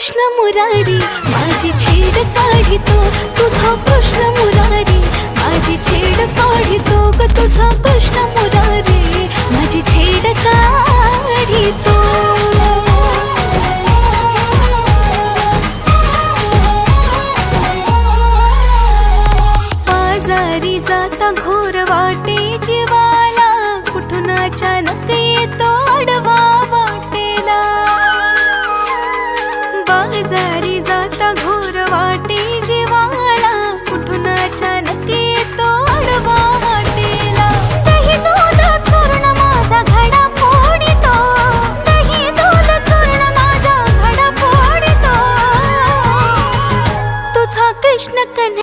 कृष्ण मुरारी माझी छेड काढितो तुझा कृष्ण मुरारी माझी छेड काढितो ग तुझा कृष्ण मुरारी माझी छेड काढितो बाजारी जाता घोर